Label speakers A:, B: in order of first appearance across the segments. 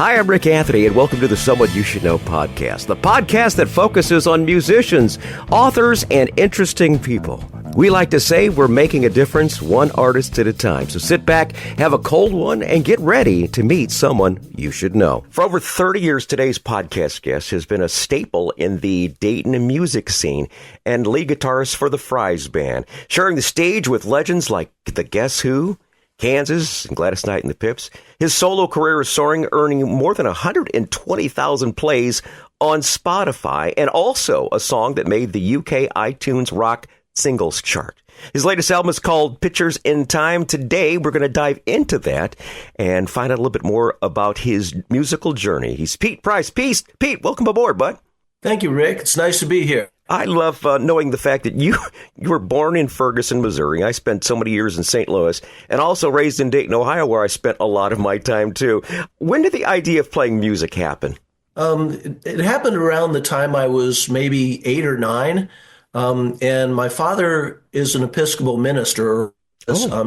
A: Hi, I'm Rick Anthony, and welcome to the Someone You Should Know podcast, the podcast that focuses on musicians, authors, and interesting people. We like to say we're making a difference one artist at a time. So sit back, have a cold one, and get ready to meet someone you should know. For over 30 years, today's podcast guest has been a staple in the Dayton music scene and lead guitarist for the Fries Band, sharing the stage with legends like the Guess Who, Kansas, and Gladys Knight and the Pips. His solo career is soaring, earning more than 120,000 plays on Spotify, and also a song that made the UK iTunes Rock Singles Chart. His latest album is called Pictures in Time. Today, we're going to dive into that and find out a little bit more about his musical journey. He's Pete Price. Pete, welcome aboard, bud.
B: Thank you, Rick. It's nice to be here.
A: I love knowing the fact that you were born in Ferguson, Missouri. I spent so many years in St. Louis, and also raised in Dayton, Ohio, where I spent a lot of my time, too. When did the idea of playing music happen?
B: It happened around the time I was maybe 8 or 9, and my father is an Episcopal minister.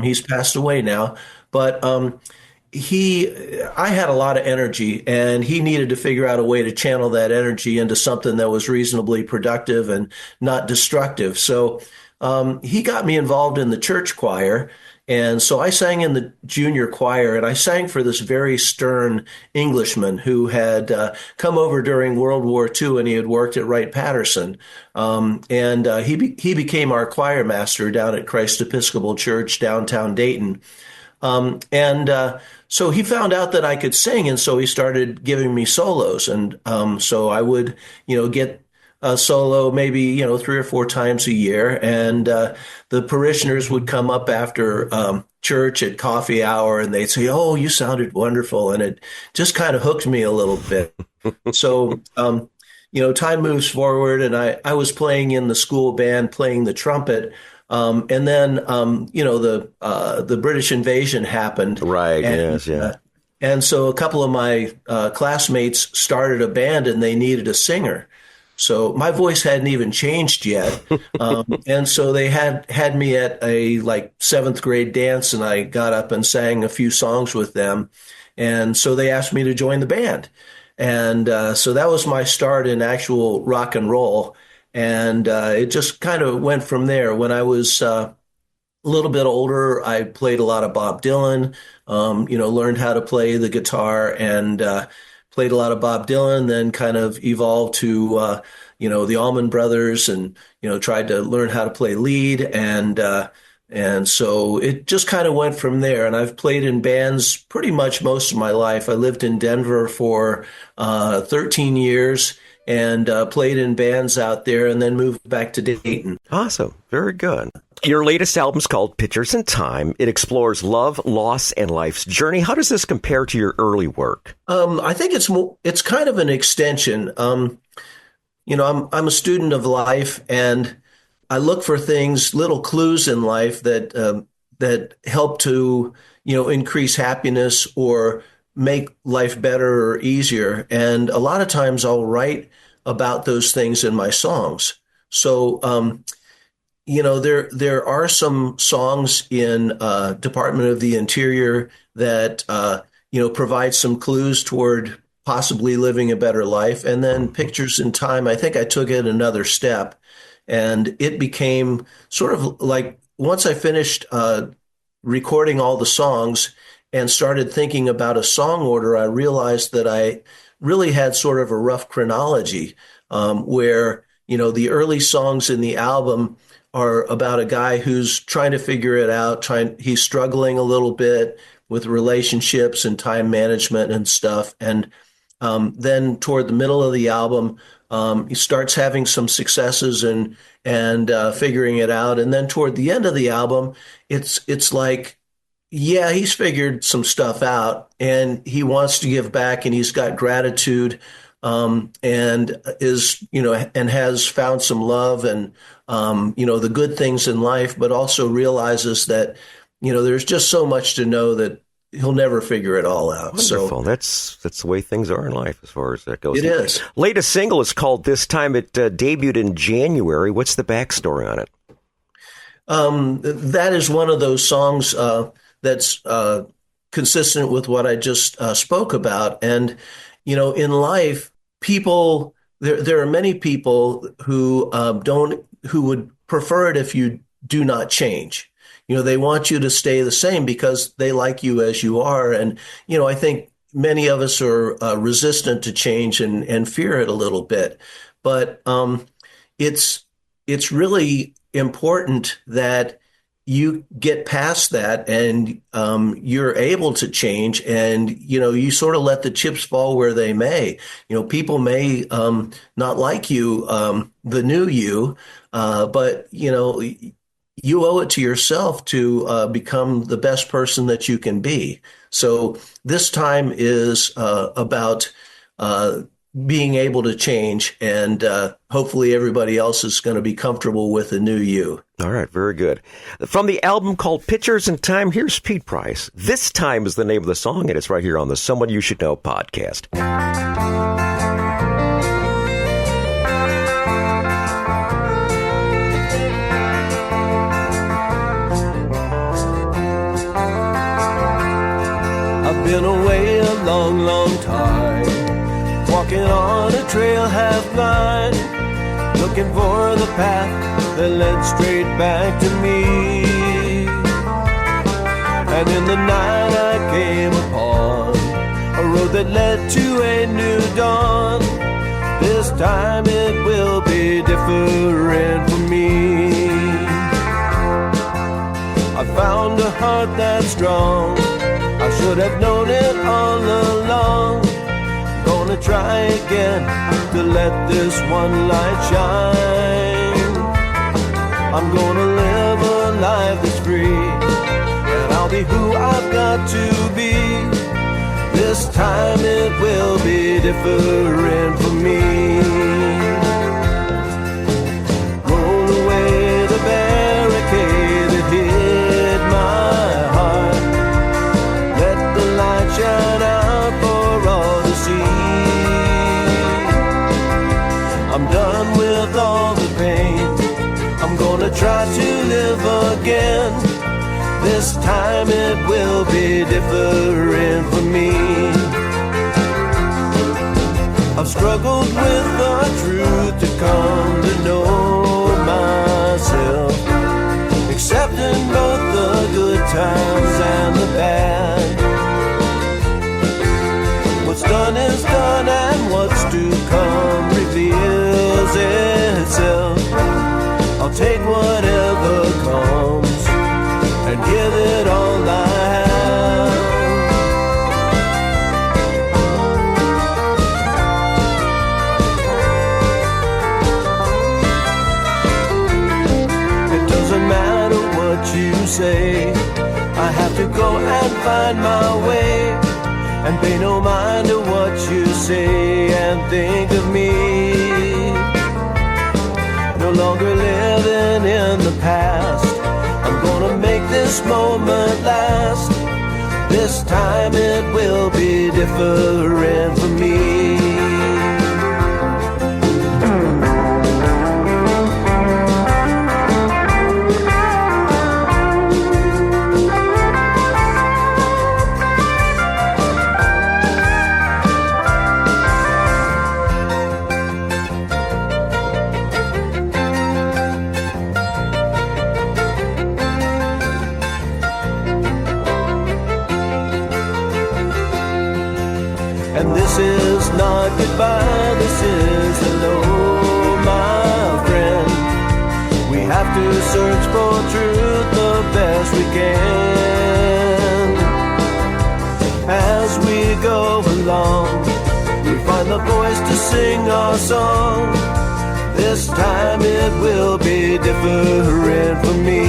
B: He's passed away now, but I had a lot of energy, and he needed to figure out a way to channel that energy into something that was reasonably productive and not destructive. So he got me involved in the church choir. And so I sang in the junior choir, and I sang for this very stern Englishman who had come over during World War II, and he had worked at Wright-Patterson. He became our choir master down at Christ Episcopal Church, downtown Dayton. So he found out that I could sing, and so he started giving me solos. And so I would, get a solo maybe, 3 or 4 times a year. And the parishioners would come up after church at coffee hour, and they'd say, "Oh, you sounded wonderful." And it just kind of hooked me a little bit. So, time moves forward, and I was playing in the school band, playing the trumpet. And then, the British invasion happened.
A: Right,
B: and,
A: yes, yeah.
B: And so a couple of my classmates started a band, and they needed a singer. So my voice hadn't even changed yet. And so they had me at a 7th grade dance, and I got up and sang a few songs with them. And so they asked me to join the band. And so that was my start in actual rock and roll. And it just kind of went from there. When I was a little bit older, I played a lot of Bob Dylan, learned how to play the guitar, and played a lot of Bob Dylan, then kind of evolved to, the Allman Brothers, and, tried to learn how to play lead. And so it just kind of went from there. And I've played in bands pretty much most of my life. I lived in Denver for 13 years. And played in bands out there, and then moved back to Dayton.
A: Awesome. Very good. Your latest album is called Pictures in Time. It explores love, loss, and life's journey. How does this compare to your early work?
B: I think it's kind of an extension. I'm a student of life, and I look for things, little clues in life that help to, increase happiness or make life better or easier. And a lot of times I'll write about those things in my songs. So, there are some songs in Department of the Interior that, provide some clues toward possibly living a better life. And then Pictures in Time, I think I took it another step, and it became sort of like, once I finished recording all the songs and started thinking about a song order, I realized that I really had sort of a rough chronology where, the early songs in the album are about a guy who's trying to figure it out, he's struggling a little bit with relationships and time management and stuff. And then toward the middle of the album, he starts having some successes and figuring it out. And then toward the end of the album, it's like, yeah, he's figured some stuff out, and he wants to give back, and he's got gratitude, and is, and has found some love and, the good things in life, but also realizes that, there's just so much to know that he'll never figure it all out.
A: Wonderful. So that's the way things are in life as far as that goes.
B: It is.
A: Latest single is called This Time. It debuted in January. What's the backstory on it?
B: That is one of those songs that's consistent with what I just spoke about. And, in life, there are many people who who would prefer it if you do not change. They want you to stay the same because they like you as you are. And, I think many of us are resistant to change and fear it a little bit. But it's really important that you get past that and you're able to change, and you sort of let the chips fall where they may. People may not like you, the new you, but you owe it to yourself to become the best person that you can be. So this time is about being able to change, and hopefully everybody else is going to be comfortable with the new you.
A: All right, very good. From the album called Pictures in Time, here's Pete Price. This Time is the name of the song, and it's right here on the Someone You Should Know podcast.
C: I've been away a long, long time, walking on a trail half blind, looking for the path that led straight back to me. And in the night I came upon a road that led to a new dawn. This time it will be different for me. I found a heart that's strong, I should have known it all along. Gonna try again to let this one light shine. I'm gonna live a life that's free, and I'll be who I've got to be. This time it will be different for me. Roll away the barricade that hid my heart. Let the light shine out for all to see. I'm done with all the pain, I'm gonna try to live again. This time it will be different for me. I've struggled with the truth to come to know myself, accepting both the good times and the bad. What's done is done, and what's to come reveals itself. I'll take whatever comes and give it all I have. It doesn't matter what you say, I have to go and find my way, and pay no mind to what you say and think of me. No longer living in the past, I'm gonna make this moment last. This time it will be different for me. This is not goodbye, this is hello, my friend. We have to search for truth the best we can. As we go along, we find the voice to sing our song. This time it will be different for me.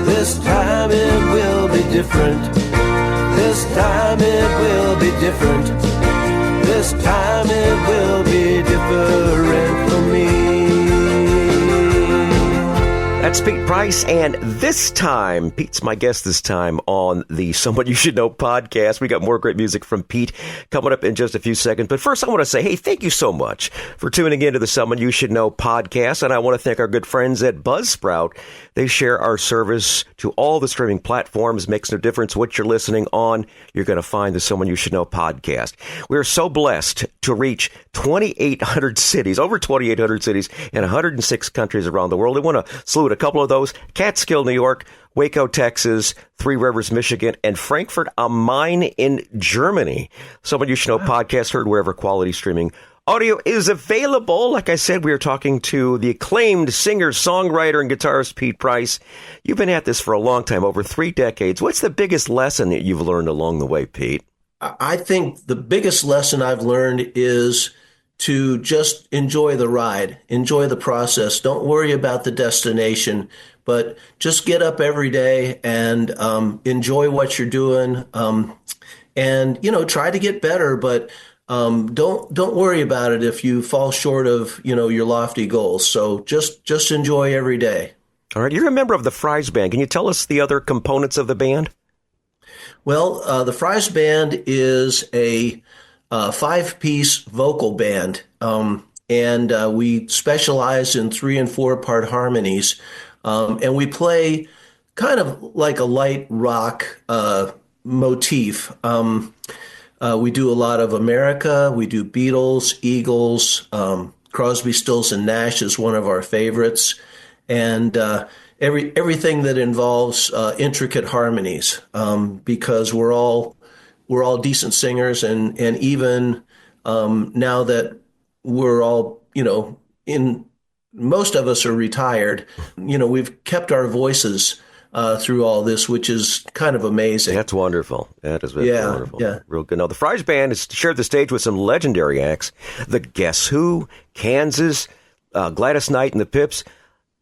C: This time it will be different. This time it will be different. This time it will be different for me.
A: That's Pete Price, and this time, Pete's my guest this time on the Someone You Should Know podcast. We got more great music from Pete coming up in just a few seconds. But first, I want to say, hey, thank you so much for tuning into the Someone You Should Know podcast. And I want to thank our good friends at Buzzsprout. They share our service to all the streaming platforms. Makes no difference what you're listening on. You're going to find the Someone You Should Know podcast. We are so blessed to reach 2,800 cities, over 2,800 cities in 106 countries around the world. I want to salute a couple of those: Catskill, New York; Waco, Texas; Three Rivers, Michigan; and Frankfurt am Main in Germany. Someone You Should Know podcast, heard wherever quality streaming audio is available. Like I said, we are talking to the acclaimed singer, songwriter, and guitarist Pete Price. You've been at this for a long time, over 3 decades. What's the biggest lesson that you've learned along the way, Pete?
B: I think the biggest lesson I've learned is to just enjoy the ride, enjoy the process. Don't worry about the destination, but just get up every day and enjoy what you're doing. And, try to get better, but don't worry about it if you fall short of, your lofty goals. So just enjoy every day.
A: All right. You're a member of the Fries Band. Can you tell us the other components of the band?
B: Well, the Fries Band is a 5-piece vocal band, and we specialize in 3 and 4 part harmonies, and we play kind of like a light rock motif. We do a lot of America. We do Beatles, Eagles, Crosby, Stills, and Nash is one of our favorites, and everything that involves intricate harmonies, because we're all decent singers, and even now that we're all, in most of us are retired, we've kept our voices through all this, which is kind of amazing.
A: That's wonderful. That is wonderful.
B: Yeah.
A: Real good. Now, the Fries Band has shared the stage with some legendary acts: the Guess Who, Kansas, Gladys Knight and the Pips.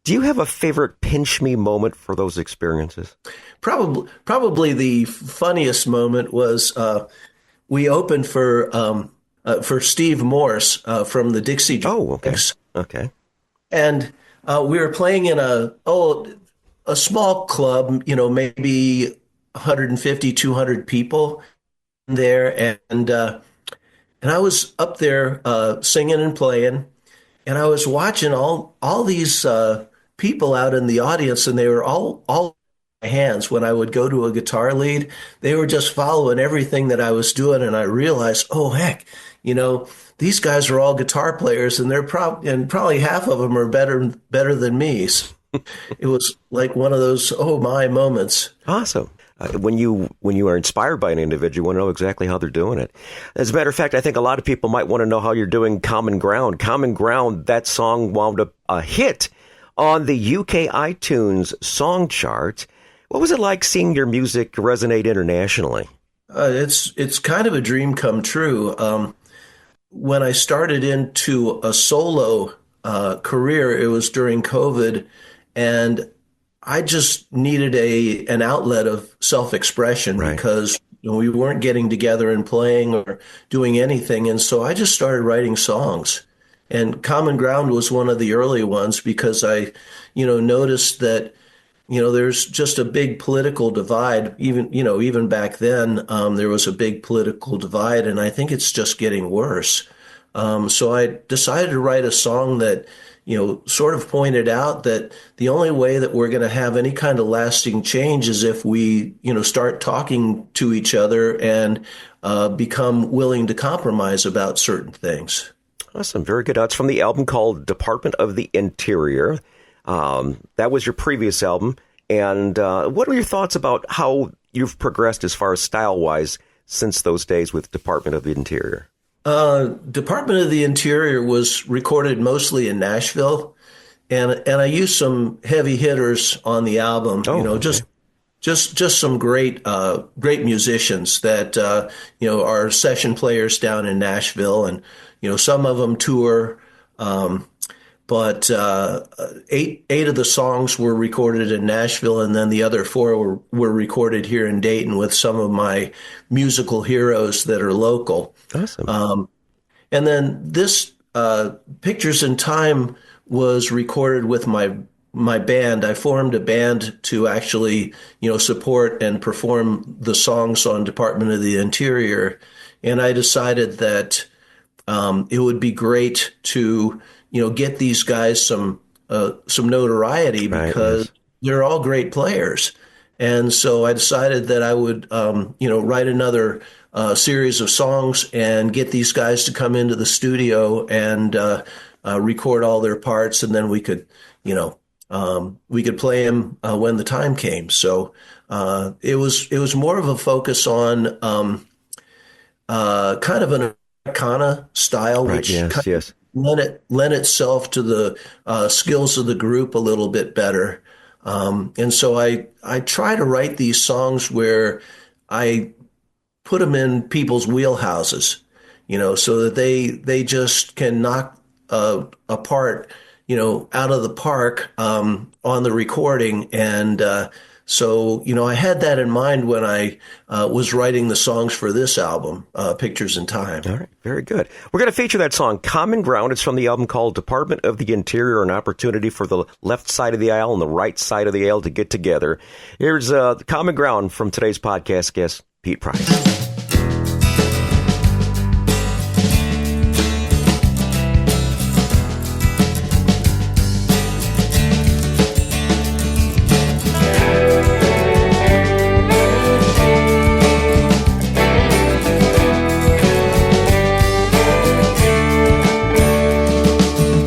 A: Do you have a favorite pinch me moment for those experiences? Probably the funniest moment was we opened for Steve Morse from the Dixie Chicks. Oh, okay.
B: And we were playing in a small club, maybe 150, 200 people there, and I was up there singing and playing, and I was watching all these people out in the audience, and they were all my hands. When I would go to a guitar lead, they were just following everything that I was doing, and I realized, oh heck, these guys are all guitar players, and they're probably half of them are better than me. So it was like one of those oh my moments.
A: Awesome. When you are inspired by an individual, you want to know exactly how they're doing it. As a matter of fact, I think a lot of people might want to know how you're doing Common Ground. Common Ground, that song wound up a hit on the UK iTunes song chart. What was it like seeing your music resonate internationally?
B: It's kind of a dream come true. When I started into a solo career, it was during COVID, and I just needed an outlet of self-expression, right, because we weren't getting together and playing or doing anything. And so I just started writing songs. And Common Ground was one of the early ones because I, noticed that, there's just a big political divide. Even back then, there was a big political divide, and I think it's just getting worse. So I decided to write a song that, sort of pointed out that the only way that we're going to have any kind of lasting change is if we, start talking to each other and become willing to compromise about certain things.
A: Awesome. Very good. It's from the album called Department of the Interior. That was your previous album. And what are your thoughts about how you've progressed as far as style-wise since those days with Department of the Interior?
B: Department of the Interior was recorded mostly in Nashville, and I used some heavy hitters on the album. Just some great musicians that are session players down in Nashville, and some of them tour. But eight of the songs were recorded in Nashville, and then the other 4 were recorded here in Dayton with some of my musical heroes that are local.
A: Awesome.
B: And then this Pictures in Time was recorded with my my band. I formed a band to actually, support and perform the songs on Department of the Interior. And I decided that it would be great to, get these guys some notoriety because they're all great players. And so I decided that I would, write another series of songs and get these guys to come into the studio and record all their parts, and then we could play them when the time came. So it was more of a focus on kind of an Americana style, which lent itself to the skills of the group a little bit better. And so I try to write these songs where I put them in people's wheelhouses, so that they just can knock a part, out of the park on the recording. And so I had that in mind when I was writing the songs for this album, Pictures in Time.
A: All right, very good. We're going to feature that song, Common Ground. It's from the album called Department of the Interior, an opportunity for the left side of the aisle and the right side of the aisle to get together. Here's Common Ground from today's podcast guest, Pete Price.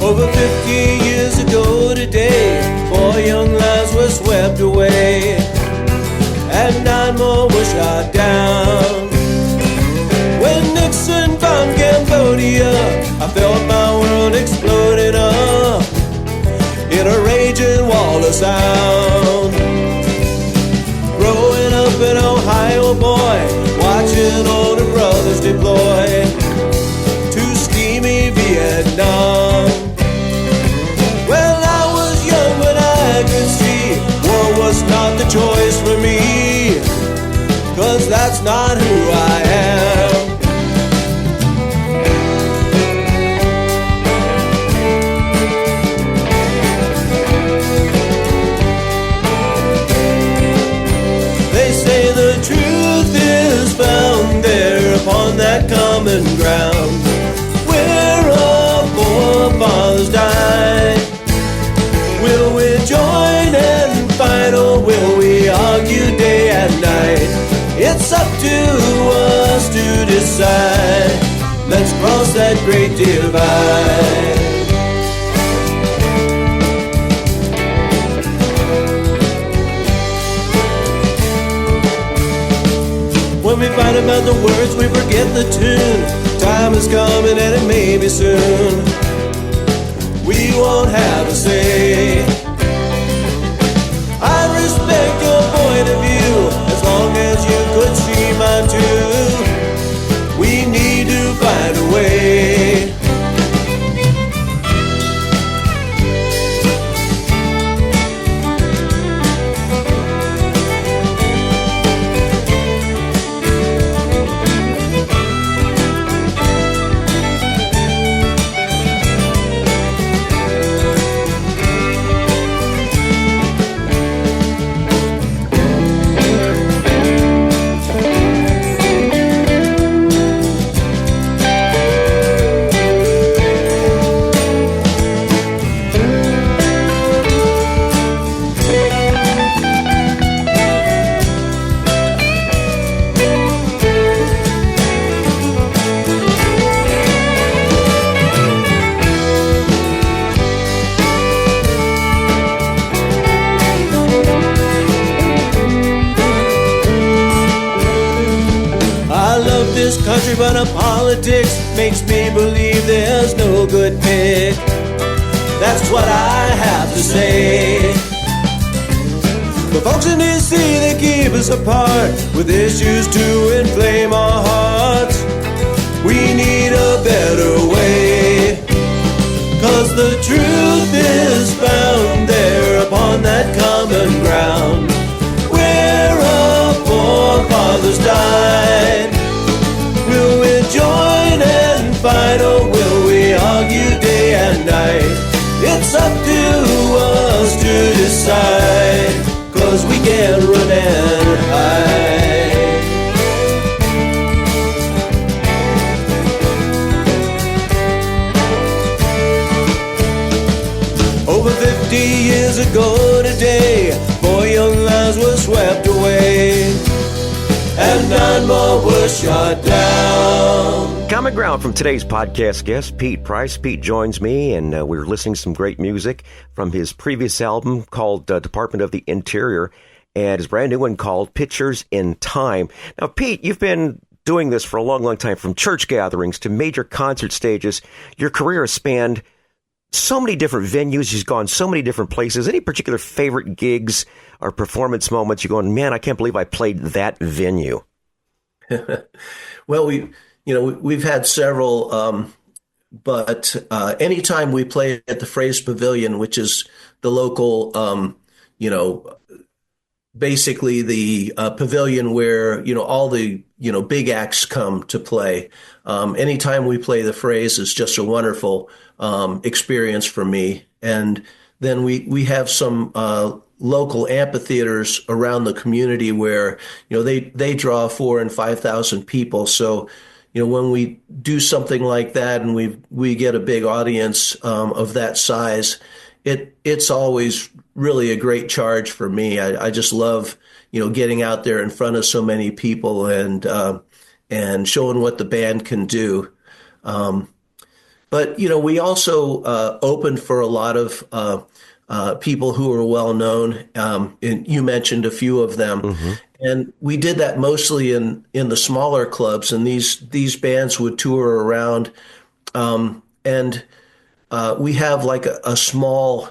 C: Over 50 years ago today, 4 young lives were swept away, and 9 more were shot down. When Nixon bombed Cambodia, I felt my world exploding up in a raging wall of sound. Growing up an Ohio boy, watching older brothers deploy to steamy Vietnam. Was not the choice for me, 'cause that's not who I am. They say the truth is found there upon that common ground where our forefathers died. Will we join and fight, or will we argue day and night? It's up to us to decide. Let's cross that great divide. When we fight about the words, we forget the tune. Time is coming and it may be soon. We won't have a say. I respect your point of view, as long as you could see mine too. We need to find a way. Country, but our politics makes me believe there's no good pick. That's what I have to say. The folks in D.C., they keep us apart with issues to inflame our hearts. We need a better way, 'cause the truth is found there upon that common ground where our forefathers died. Will we join and fight, or will we argue day and night? It's up to us to nine more were shot down.
A: Common ground from today's podcast guest, Pete Price. Pete joins me, and we're listening to some great music from his previous album called Department of the Interior, and his brand new one called Pictures in Time. Now, Pete, you've been doing this for a long, long time, from church gatherings to major concert stages. Your career has spanned so many different venues. You've gone so many different places. Any particular favorite gigs or performance moments you're going, man, I can't believe I played that venue?
B: Well, we've had several, but anytime we play at the Phrase Pavilion, which is the local, basically the pavilion where, all the, big acts come to play. Anytime we play the Phrase is just a wonderful experience for me. And then we have some local amphitheaters around the community where, they draw 4,000 and 5,000 people. So, when we do something like that and we get a big audience of that size, it's always really a great charge for me. I just love, getting out there in front of so many people and showing what the band can do. But we also opened for a lot of people who are well known. And you mentioned a few of them. Mm-hmm. And we did that mostly in the smaller clubs, and these bands would tour around. And we have like a small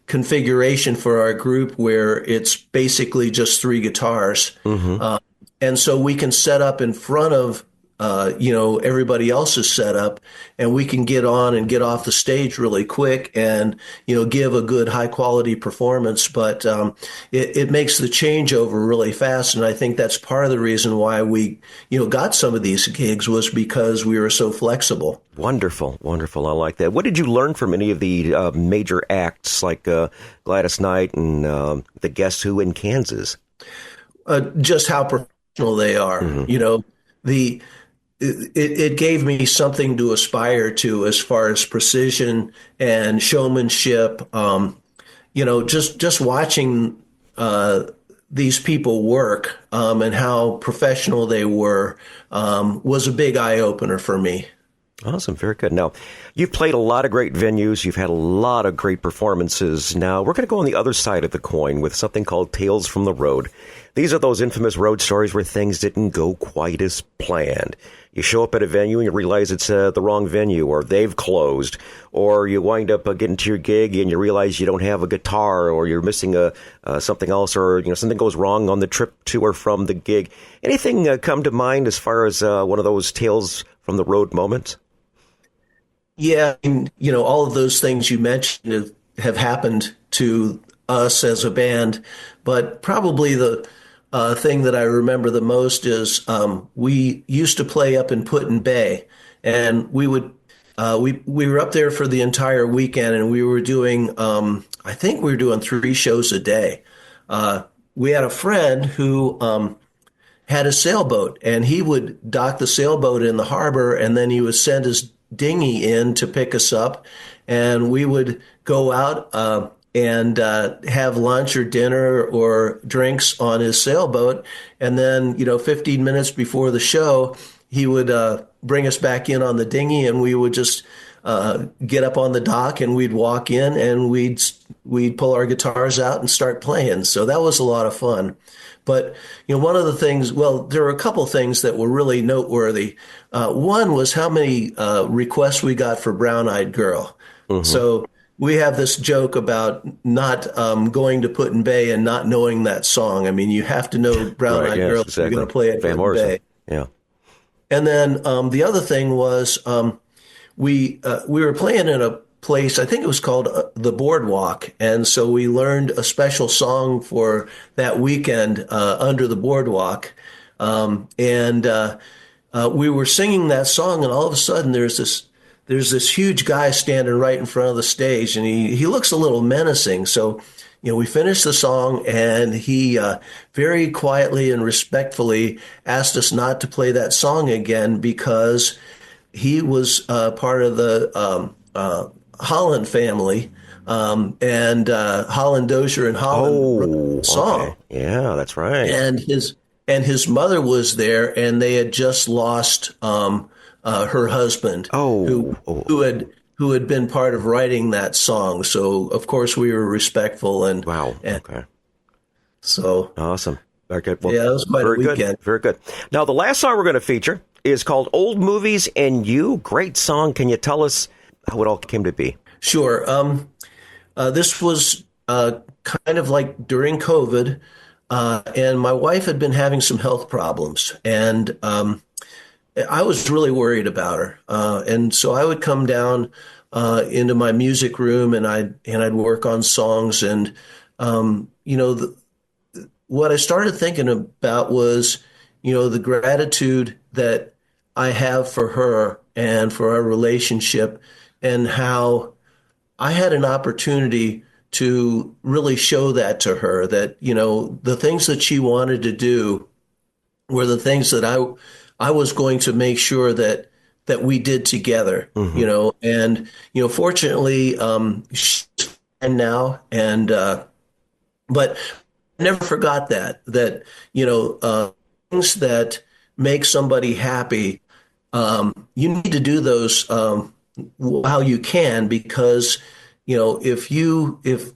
B: configuration for our group where it's basically just 3 guitars. Mm-hmm. And so we can set up in front of everybody else's setup, and we can get on and get off the stage really quick and, give a good high quality performance. But it makes the changeover really fast. And I think that's part of the reason why we, got some of these gigs, was because we were so flexible.
A: Wonderful. Wonderful. I like that. What did you learn from any of the major acts like Gladys Knight and the Guess Who in Kansas?
B: Just how professional they are. Mm-hmm. It gave me something to aspire to as far as precision and showmanship. Just watching these people work and how professional they were was a big eye opener for me.
A: Awesome. Very good. Now, you've played a lot of great venues. You've had a lot of great performances. Now, we're going to go on the other side of the coin with something called Tales from the Road. These are those infamous road stories where things didn't go quite as planned. You show up at a venue and you realize it's the wrong venue, or they've closed, or you wind up getting to your gig and you realize you don't have a guitar, or you're missing something else, or something goes wrong on the trip to or from the gig. Anything come to mind as far as one of those Tales from the Road moments?
B: Yeah, all of those things you mentioned have happened to us as a band, but probably the thing that I remember the most is we used to play up in Put-in-Bay, and we were up there for the entire weekend, and we were doing I think we were doing 3 shows a day. We had a friend who had a sailboat, and he would dock the sailboat in the harbor, and then he would send his dinghy in to pick us up, and we would go out and have lunch or dinner or drinks on his sailboat. And then, 15 minutes before the show, he would bring us back in on the dinghy, and we would just get up on the dock, and we'd walk in, and we'd pull our guitars out and start playing. So that was a lot of fun. But, one of the things, well, there were a couple things that were really noteworthy. One was how many requests we got for Brown Eyed Girl. Mm-hmm. So we have this joke about not going to Put-in-Bay and not knowing that song. I mean, you have to know Brown Eyed Girl if you're going to play at Put-in-Bay.
A: Yeah.
B: And then the other thing was we were playing in a place, I think it was called the Boardwalk. And so we learned a special song for that weekend, Under the Boardwalk. And we were singing that song, and all of a sudden there's this huge guy standing right in front of the stage, and he looks a little menacing. So, we finished the song, and he very quietly and respectfully asked us not to play that song again because he was part of the Holland family, and Holland Dozier and Holland wrote the song.
A: Okay. Yeah, that's right.
B: And and his mother was there, and they had just lost her husband, who had been part of writing that song. So of course we were respectful and
A: wow,
B: and
A: okay,
B: so
A: awesome. Okay, well,
B: yeah, it was quite a weekend.
A: Good. Very good. Now the last song we're going to feature is called "Old Movies and You." Great song. Can you tell us how it all came to be?
B: Sure. This was kind of like during COVID, and my wife had been having some health problems, and I was really worried about her. And so I would come down into my music room, and I'd work on songs, and what I started thinking about was, the gratitude that I have for her and for our relationship, and how I had an opportunity to really show that to her, that, the things that she wanted to do were the things that I was going to make sure that we did together, and, fortunately, she's fine now. And, but I never forgot that, things that make somebody happy, you need to do those, while you can, because, if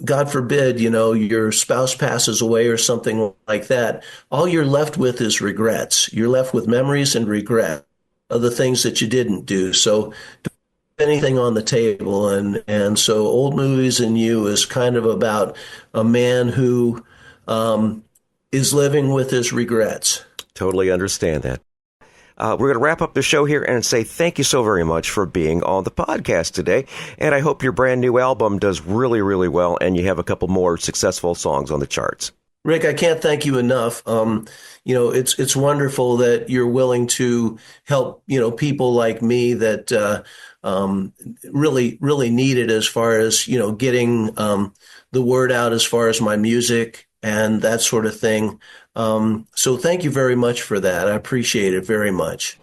B: God forbid, your spouse passes away or something like that, all you're left with is regrets. You're left with memories and regret of the things that you didn't do. So don't put anything on the table. And so Old Movies and You is kind of about a man who is living with his regrets.
A: Totally understand that. We're going to wrap up the show here and say thank you so very much for being on the podcast today. And I hope your brand new album does really, really well, and you have a couple more successful songs on the charts.
B: Rick, I can't thank you enough. It's wonderful that you're willing to help, people like me that really, really need it, as far as, getting the word out as far as my music and that sort of thing. So thank you very much for that. I appreciate it very much.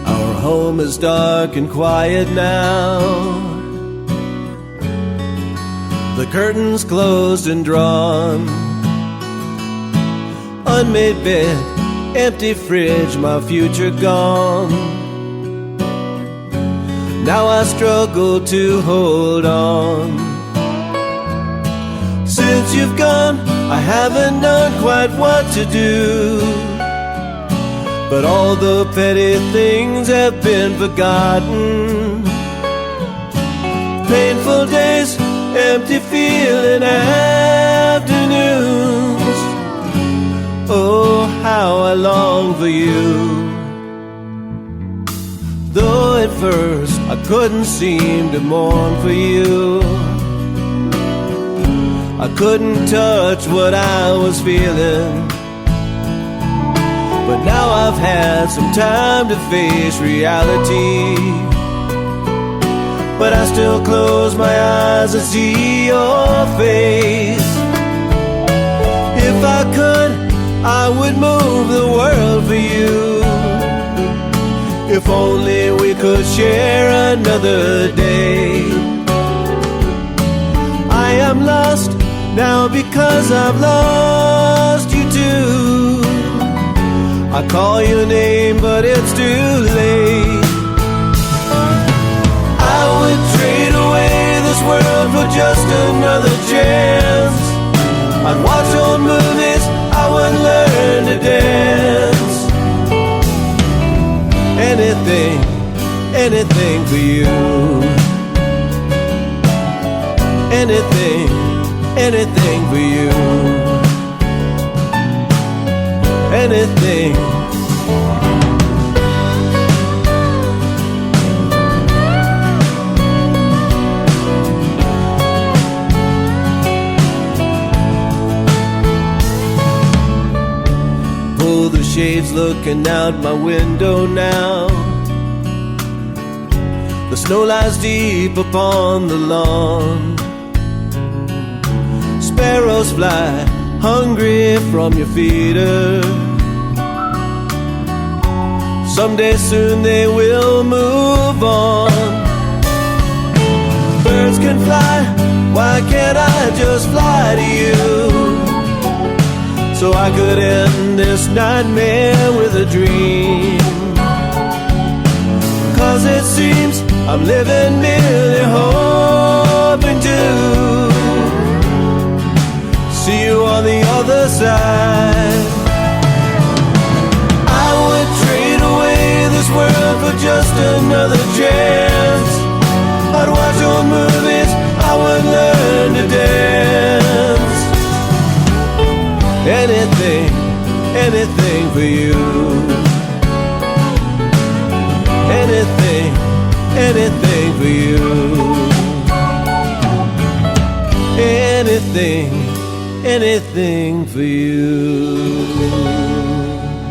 C: Our home is dark and quiet now. The curtains closed and drawn. Unmade bed, empty fridge, my future gone. Now I struggle to hold on. Since you've gone, I haven't known quite what to do. But all the petty things have been forgotten. Painful days, empty feeling afternoons. Oh, how I long for you. Though at first I couldn't seem to mourn for you, I couldn't touch what I was feeling. But now I've had some time to face reality. But I still close my eyes and see your face. If I could, I would move the world for you. If only we could share another day. I am lost now because I've lost you too. I call your name but it's too late. I would trade away this world for just another chance. I'd watch old movies, I would learn to dance. Anything, anything for you. Anything, anything for you. Anything. Pull the shades, looking out my window now. The snow lies deep upon the lawn. Sparrows fly hungry from your feeder. Someday soon they will move on. Birds can fly, why can't I just fly to you? So I could end this nightmare with a dream. 'Cause it seems I'm living merely hoping to see you on the other side. I would trade away this world for just another chance. I'd watch old movies, I would learn to dance. Anything, anything for you. Anything, anything for you. Anything, anything for you.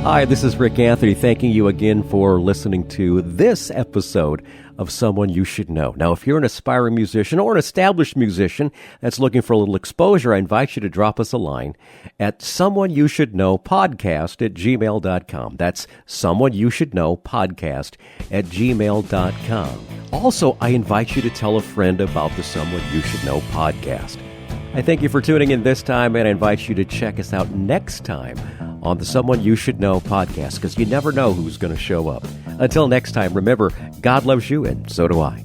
A: Hi, this is Rick Anthony, thanking you again for listening to this episode of Someone You Should Know. Now, if you're an aspiring musician or an established musician that's looking for a little exposure, I invite you to drop us a line at someoneyoushouldknowpodcast@gmail.com. That's someoneyoushouldknowpodcast@gmail.com. Also, I invite you to tell a friend about the Someone You Should Know podcast. I thank you for tuning in this time, and I invite you to check us out next time on the Someone You Should Know podcast, because you never know who's going to show up. Until next time, remember, God loves you, and so do I.